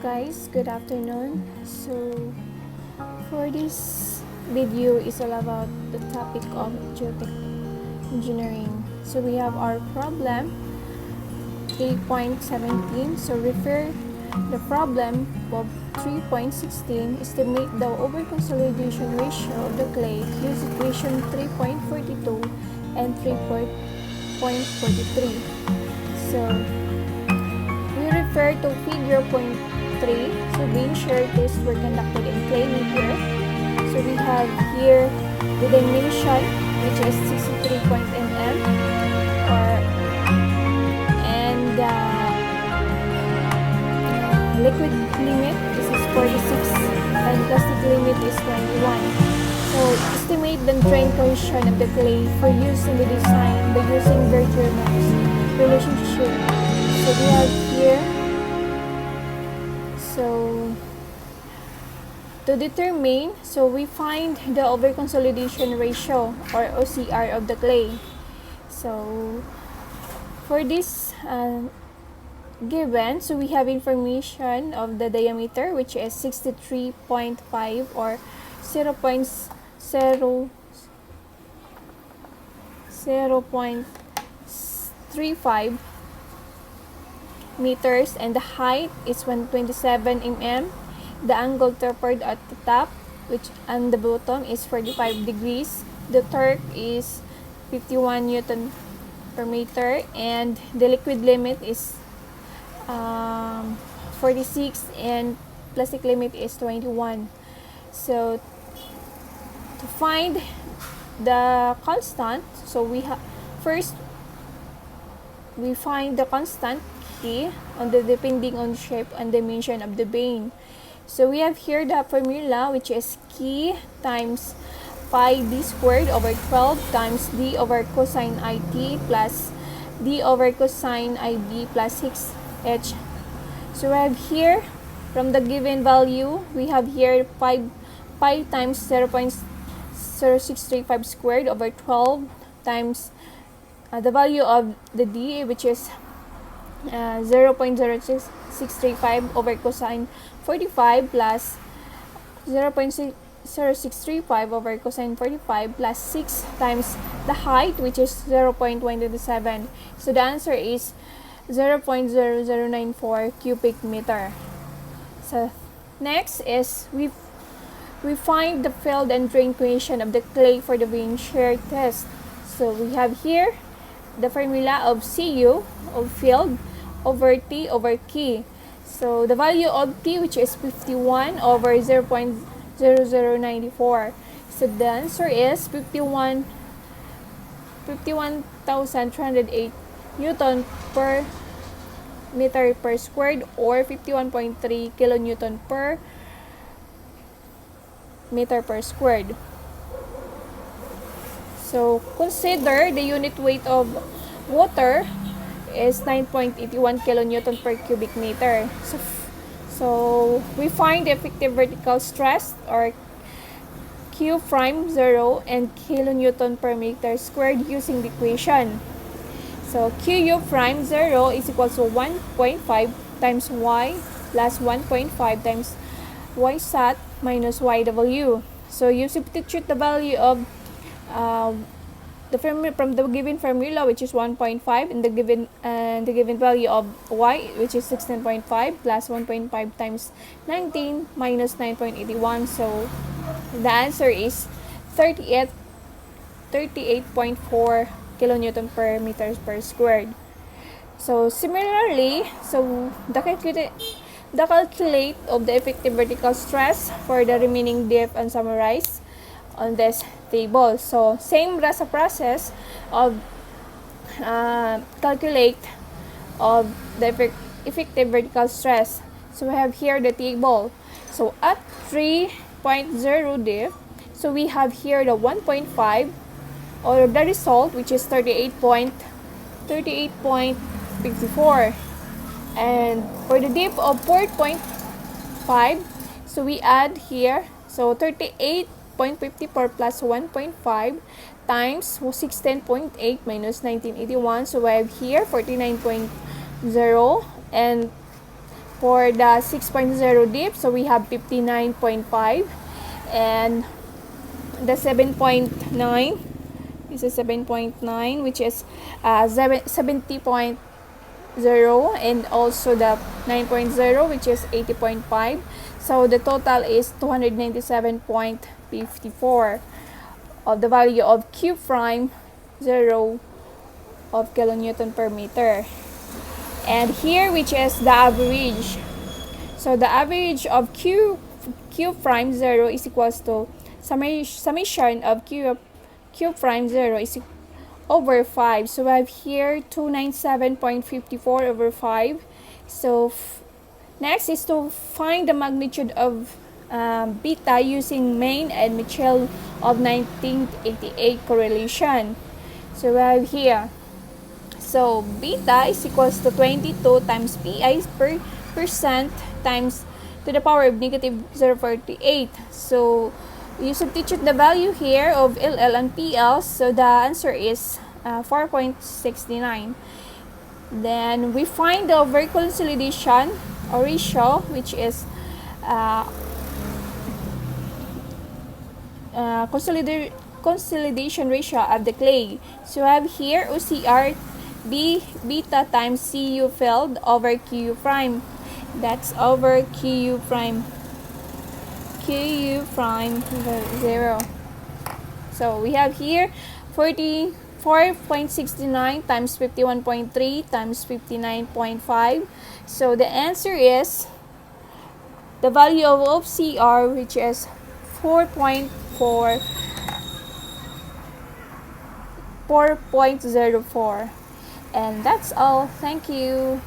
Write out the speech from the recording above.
guys, good afternoon. So for this video is all about the topic of geotech engineering. So we have our problem 3.17. So refer the problem of 3.16, estimate the over-consolidation ratio of the clay, use equation 3.42 and 3.43. So we refer to figure point 3. So being shear tests were conducted in clay meter. So we have here the dimension, which is 63 mm, and liquid limit, this is 46, and plastic limit is 21. So estimate the drain cohesion of the clay for use in the design by using Bertrand's relationship. So we have here, so to determine, so we find the over-consolidation ratio or OCR of the clay. So for this given, so we have information of the diameter, which is 63.5 or 0.35 meters, and the height is 127 mm. The angle tapered at the top, which and the bottom is 45 degrees. The torque is 51 Newton per meter, and the liquid limit is 46, and plastic limit is 21. So to find the constant, so we first we find the constant key on the depending on shape and dimension of the vein. So we have here the formula, which is key times pi d squared over 12 times d over cosine it plus d over cosine ib plus 6h. So we have here, from the given value, we have here pi times 0.0635 squared over 12 times the value of the d, which is 0.0635 over cosine 45 plus 0.0635 over cosine 45 plus 6 times the height, which is 0.127. So the answer is 0.0094 cubic meter. So next is we find the field and drain cohesion of the clay for the vein shear test. So we have here the formula of Cu of field over T over key. So the value of T, which is 51 over 0.0094. So the answer is 51,308 Newton per meter per squared, or 51.3 kilonewton per meter per squared. So consider the unit weight of water is 9.81 kilonewton per cubic meter. So we find the effective vertical stress, or Q prime 0 and kilonewton per meter squared, using the equation. So Q prime 0 is equal to 1.5 times y plus 1.5 times y sat minus yw. So you substitute the value of from the given formula, which is 1.5, and the given value of y, which is 16.5 plus 1.5 times 19 minus 9.81. So the answer is 38.4 kilonewton per meter per squared. So similarly, so the calculate of the effective vertical stress for the remaining depth and summarize on this table. So same as a process of calculate of the effective vertical stress. So we have here the table. So at 3.0 depth, so we have here the 1.5, or the result, which is 38.54, and for the depth of 4.5, so we add here, so 38.54 plus 1.5 times 16.8 minus 1981, so we have here 49.0, and For the 6.0 dip, so we have 59.5, and the 7.9 is a 7.9, which is 70.0, and also the 9.0, which is 80.5. So the total is 297.54 of the value of Q prime 0 of kilonewton per meter. And here, which is the average. So the average of Q prime 0 is equals to summation of Q prime 0 is over 5. So we have here 297.54 over 5. So next is to find the magnitude of beta using Main and Mitchell of 1988 correlation. So we have here, so beta is equals to 22 times pi per percent times to the power of negative 0.48. So you substitute the value here of LL and PL, so the answer is 4.69. Then we find the over consolidation or ratio, which is consolidation ratio of the clay. So I have here OCR B beta times CU filled over QU prime. That's over QU prime 0. So we have here 44.69 times 51.3 times 59.5. So the answer is the value of OCR, which is 4.04. And that's all. Thank you.